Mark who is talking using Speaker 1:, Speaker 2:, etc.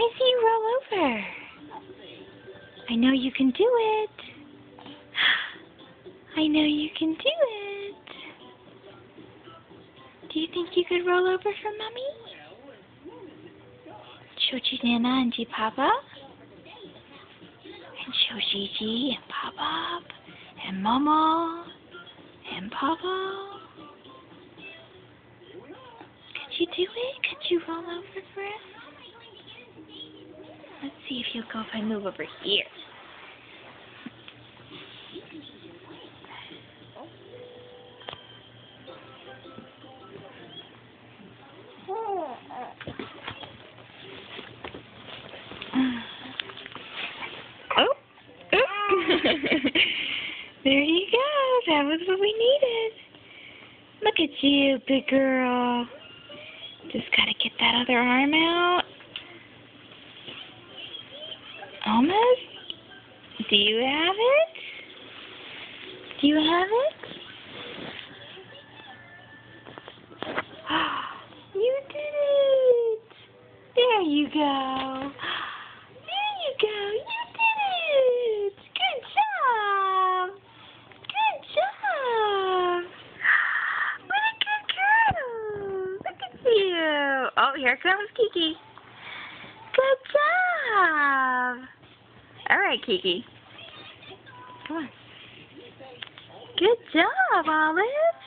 Speaker 1: me see you roll over. I know you can do it. I know you can do it. Do you think you could roll over for Mommy? Show Nana and Papa. And show Gigi and Papa. And Mama. And Papa. Could you do it? Could you roll over for us? Let's see if you'll go if I move over here. Oh. There you go. That was what we needed. Look at you, big girl. Just gotta get that other arm out. Almost? Do you have it? Do you have it? You did it! There you go. There you go. You did it! Good job! Good job! What a good girl! Look at you! Oh, here comes Kiki. Good job! All right, Kiki. Come on. Good job, Olive.